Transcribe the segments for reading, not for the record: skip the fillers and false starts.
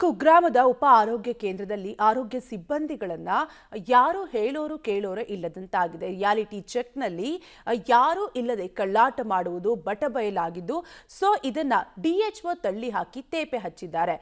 ಕುಗ್ರಾಮದ ಉಪ ಆರೋಗ್ಯ ಕೇಂದ್ರದಲ್ಲಿ ಆರೋಗ್ಯ ಸಿಬ್ಬಂದಿಗಳನ್ನ ಯಾರು ಹೇಳೋರು ಕೇಳೋರು ಇಲ್ಲದಂತಾಗಿದೆ. ರಿಯಾಲಿಟಿ ಚೆಕ್ನಲ್ಲಿ ಯಾರು ಇಲ್ಲದೆ ಕಳ್ಳಾಟ ಮಾಡುವುದು ಬಟಬಯಲಾಗಿದ್ದು, ಸೊ ಇದನ್ನ ಡಿಎಚ್ಒ ತಳ್ಳಿ ಹಾಕಿ ತೇಪೆ ಹಚ್ಚಿದ್ದಾರೆ.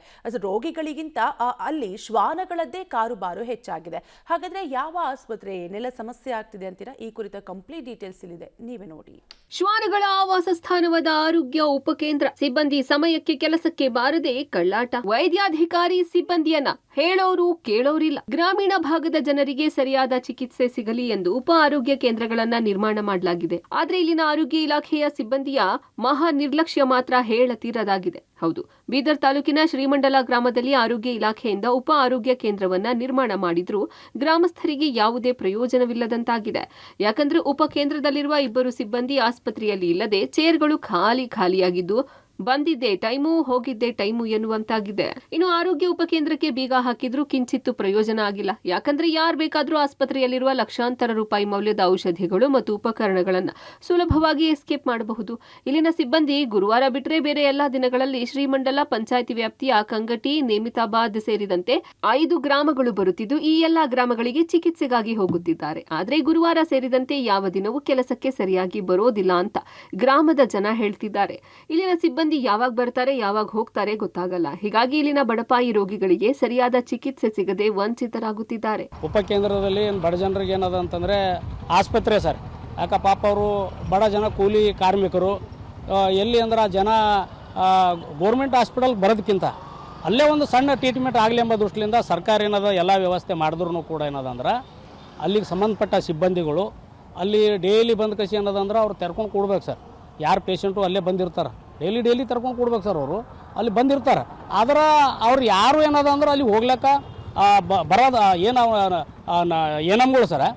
ರೋಗಿಗಳಿಗಿಂತ ಅಲ್ಲಿ ಶ್ವಾನಗಳದ್ದೇ ಕಾರುಬಾರು ಹೆಚ್ಚಾಗಿದೆ. ಹಾಗಾದ್ರೆ ಯಾವ ಆಸ್ಪತ್ರೆ ಏನೆಲ್ಲ ಸಮಸ್ಯೆ ಆಗ್ತಿದೆ ಅಂತೀರಾ? ಈ ಕುರಿತ ಕಂಪ್ಲೀಟ್ ಡೀಟೇಲ್ಸ್ ಇಲ್ಲಿದೆ, ನೀವೇ ನೋಡಿ. ಶ್ವಾನಗಳ ಆವಾಸ ಸ್ಥಾನವಾದ ಆರೋಗ್ಯ ಉಪಕೇಂದ್ರ ಸಿಬ್ಬಂದಿ ಸಮಯಕ್ಕೆ ಕೆಲಸಕ್ಕೆ ಬಾರದೆ ಕಳ್ಳಾಟ. ವೈದ್ಯಾಧಿಕಾರಿ ಸಿಬ್ಬಂದಿಯನ್ನ ಹೇಳೋರು ಕೇಳೋರಿಲ್ಲ. ಗ್ರಾಮೀಣ ಭಾಗದ ಜನರಿಗೆ ಸರಿಯಾದ ಚಿಕಿತ್ಸೆ ಸಿಗಲಿ ಎಂದು ಉಪ ಆರೋಗ್ಯ ಕೇಂದ್ರಗಳನ್ನ ನಿರ್ಮಾಣ ಮಾಡಲಾಗಿದೆ. ಆದ್ರೆ ಇಲ್ಲಿನ ಆರೋಗ್ಯ ಇಲಾಖೆಯ ಸಿಬ್ಬಂದಿಯ ಮಹಾ ನಿರ್ಲಕ್ಷ್ಯ ಮಾತ್ರ ಹೇಳತೀರದಾಗಿದೆ. ಹೌದು, ಬೀದರ್ ತಾಲೂಕಿನ ಶ್ರೀಮಂಡಲ ಗ್ರಾಮದಲ್ಲಿ ಆರೋಗ್ಯ ಇಲಾಖೆಯಿಂದ ಉಪ ಆರೋಗ್ಯ ಕೇಂದ್ರವನ್ನ ನಿರ್ಮಾಣ ಮಾಡಿದ್ರೂ ಗ್ರಾಮಸ್ಥರಿಗೆ ಯಾವುದೇ ಪ್ರಯೋಜನವಿಲ್ಲದಂತಾಗಿದೆ. ಯಾಕಂದ್ರೆ ಉಪ ಕೇಂದ್ರದಲ್ಲಿರುವ ಇಬ್ಬರು ಸಿಬ್ಬಂದಿ ಆಸ್ಪತ್ರೆಯಲ್ಲಿ ಇಲ್ಲದೆ ಚೇರ್ಗಳು ಖಾಲಿಯಾಗಿದ್ದು, ಬಂದಿದ್ದೆ ಟೈಮು ಹೋಗಿದ್ದೆ ಟೈಮು ಎನ್ನುವಂತಾಗಿದೆ. ಇನ್ನು ಆರೋಗ್ಯ ಉಪಕೇಂದ್ರಕ್ಕೆ ಬೀಗ ಹಾಕಿದ್ರೂ ಕಿಂಚಿತ್ತು ಪ್ರಯೋಜನ ಆಗಿಲ್ಲ. ಯಾಕಂದ್ರೆ ಯಾರು ಬೇಕಾದ್ರೂ ಆಸ್ಪತ್ರೆಯಲ್ಲಿರುವ ಲಕ್ಷಾಂತರ ರೂಪಾಯಿ ಮೌಲ್ಯದ ಔಷಧಿಗಳು ಮತ್ತು ಉಪಕರಣಗಳನ್ನ ಸುಲಭವಾಗಿ ಎಸ್ಕೇಪ್ ಮಾಡಬಹುದು. ಇಲ್ಲಿನ ಸಿಬ್ಬಂದಿ ಗುರುವಾರ ಬಿಟ್ಟರೆ ಬೇರೆ ಎಲ್ಲಾ ದಿನಗಳಲ್ಲಿ ಶ್ರೀಮಂಡಲ ಪಂಚಾಯಿತಿ ವ್ಯಾಪ್ತಿಯ ಕಂಗಟಿ, ನೇಮಿತಾಬಾದ್ ಸೇರಿದಂತೆ 5 ಗ್ರಾಮಗಳು ಬರುತ್ತಿದ್ದು, ಈ ಎಲ್ಲಾ ಗ್ರಾಮಗಳಿಗೆ ಚಿಕಿತ್ಸೆಗಾಗಿ ಹೋಗುತ್ತಿದ್ದಾರೆ. ಆದ್ರೆ ಗುರುವಾರ ಸೇರಿದಂತೆ ಯಾವ ದಿನವೂ ಕೆಲಸಕ್ಕೆ ಸರಿಯಾಗಿ ಬರೋದಿಲ್ಲ ಅಂತ ಗ್ರಾಮದ ಜನ ಹೇಳ್ತಿದ್ದಾರೆ. ಇಲ್ಲಿನ ಸಿಬ್ಬಂದಿ ಯಾವಾಗ ಬರ್ತಾರೆ ಯಾವಾಗ ಹೋಗ್ತಾರೆ ಗೊತ್ತಾಗಲ್ಲ. ಹೀಗಾಗಿ ಇಲ್ಲಿನ ಬಡಪಾಯಿ ರೋಗಿಗಳಿಗೆ ಸರಿಯಾದ ಚಿಕಿತ್ಸೆ ಸಿಗದೆ ವಂಚಿತರಾಗುತ್ತಿದ್ದಾರೆ. ಉಪಕೇಂದ್ರದಲ್ಲಿ ಬಡ ಜನರಿಗೆ ಏನದ ಅಂತಂದ್ರೆ ಆಸ್ಪತ್ರೆ ಸರ್, ಯಾಕ ಪಾಪ ಅವರು ಬಡ ಜನ ಕೂಲಿ ಕಾರ್ಮಿಕರು. ಎಲ್ಲಿ ಅಂದ್ರೆ ಜನ ಗೋರ್ಮೆಂಟ್ ಹಾಸ್ಪಿಟಲ್ ಬರೋದಕ್ಕಿಂತ ಅಲ್ಲೇ ಒಂದು ಸಣ್ಣ ಟ್ರೀಟ್ಮೆಂಟ್ ಆಗಲಿ ಎಂಬ ದೃಷ್ಟಿಯಿಂದ ಸರ್ಕಾರ ಏನದ ಎಲ್ಲ ವ್ಯವಸ್ಥೆ ಮಾಡಿದ್ರು ಕೂಡ ಏನದಂದ್ರೆ ಅಲ್ಲಿಗೆ ಸಂಬಂಧಪಟ್ಟ ಸಿಬ್ಬಂದಿಗಳು ಅಲ್ಲಿ ಡೈಲಿ ಬಂದು ಕಸಿ ಏನದಂದ್ರೆ ಅವ್ರು ತೆರ್ಕೊಂಡು ಕೊಡ್ಬೇಕು ಸರ್. ಯಾರು ಪೇಷಂಟು ಅಲ್ಲೇ ಬಂದಿರ್ತಾರೆ, ಡೈಲಿ ತರ್ಕೊಂಡು ಕೊಡ್ಬೇಕು ಸರ್. ಅವರು ಅಲ್ಲಿ ಬಂದಿರ್ತಾರೆ, ಆದ್ರೆ ಅವ್ರು ಯಾರು ಏನದ ಅಂದ್ರೆ ಅಲ್ಲಿ ಹೋಗ್ಲಿಕ್ಕೆ ಬರೋದು ಏನಮ್ಗಳು ಸರ್,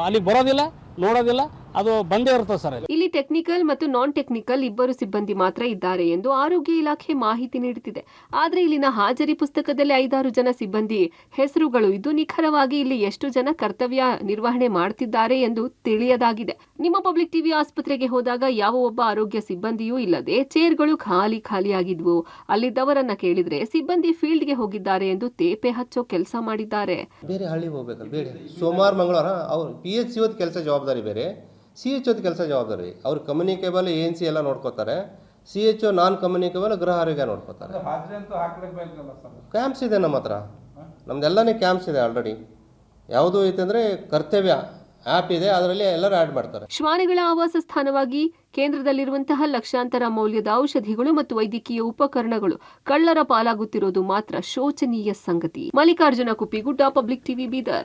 ಅಲ್ಲಿಗೆ ಬರೋದಿಲ್ಲ, ನೋಡೋದಿಲ್ಲ, ಅದು ಬಂದೇ ಇರ್ತದೆ ಸರ್. ಇಲ್ಲಿ ಟೆಕ್ನಿಕಲ್ ಮತ್ತು ನಾನ್ ಟೆಕ್ನಿಕಲ್ ಇಬ್ಬರು ಸಿಬ್ಬಂದಿ ಮಾತ್ರ ಇದ್ದಾರೆ ಎಂದು ಆರೋಗ್ಯ ಇಲಾಖೆ ಮಾಹಿತಿ ನೀಡುತ್ತಿದೆ. ಆದ್ರೆ ಇಲ್ಲಿನ ಹಾಜರಿ ಪುಸ್ತಕದಲ್ಲಿ 5-6 ಜನ ಸಿಬ್ಬಂದಿ ಹೆಸರುಗಳು ಇದ್ದು, ನಿಖರವಾಗಿ ಇಲ್ಲಿ ಎಷ್ಟು ಜನ ಕರ್ತವ್ಯ ನಿರ್ವಹಣೆ ಮಾಡ್ತಿದ್ದಾರೆ ಎಂದು ತಿಳಿಯದಾಗಿದೆ. ನಿಮ್ಮ ಪಬ್ಲಿಕ್ ಟಿವಿ ಆಸ್ಪತ್ರೆಗೆ ಹೋದಾಗ ಯಾವ ಒಬ್ಬ ಆರೋಗ್ಯ ಸಿಬ್ಬಂದಿಯೂ ಇಲ್ಲದೆ ಚೇರ್ಗಳು ಖಾಲಿಯಾಗಿದ್ವು. ಅಲ್ಲಿದ್ದವರನ್ನ ಕೇಳಿದ್ರೆ ಸಿಬ್ಬಂದಿ ಫೀಲ್ಡ್ಗೆ ಹೋಗಿದ್ದಾರೆ ಎಂದು ತೇಪೆ ಹಚ್ಚೋ ಕೆಲಸ ಮಾಡಿದ್ದಾರೆ. ಬೇರೆ ಹಳ್ಳಿ ಹೋಗ್ಬೇಕಲ್ಲ, ಬೇರೆ ಸೋಮವಾರ ಮಂಗಳವಾರ ಅವ್ರು PHC ಕೆಲಸ ಜವಾಬ್ದಾರಿ ಬೇರೆ, CHO ಕೆಲಸ ಜವಾಬ್ದಾರಿ. ಅವ್ರು ಕಮ್ಯುನಿಕೇಬಲ್ ANC ಎಲ್ಲ ನೋಡ್ಕೋತಾರೆ, CHO ನಾನ್ ಕಮ್ಯುನಿಕೇಬಲ್ ಗೃಹ ಆರೋಗ್ಯ ನೋಡ್ಕೋತಾರೆ. ಕ್ಯಾಂಪ್ಸ್ ಇದೆ ನಮ್ಮ ಹತ್ರ, ನಮ್ದೆಲ್ಲನೇ ಕ್ಯಾಂಪ್ಸ್ ಇದೆ ಆಲ್ರೆಡಿ. ಯಾವುದು ಐತಂದ್ರೆ ಕರ್ತವ್ಯ ಆ್ಯಪ್ ಇದೆ, ಅದರಲ್ಲಿ ಎಲ್ಲರೂ ಆ್ಯಡ್ ಮಾಡ್ತಾರೆ. ಶ್ವಾನಗಳ ಆವಾಸ ಸ್ಥಾನವಾಗಿ ಕೇಂದ್ರದಲ್ಲಿರುವಂತಹ ಲಕ್ಷಾಂತರ ಮೌಲ್ಯದ ಔಷಧಿಗಳು ಮತ್ತು ವೈದ್ಯಕೀಯ ಉಪಕರಣಗಳು ಕಳ್ಳರ ಪಾಲಾಗುತ್ತಿರೋದು ಮಾತ್ರ ಶೋಚನೀಯ ಸಂಗತಿ. Mallikarjuna Kuppigudda, public TV, Bidar.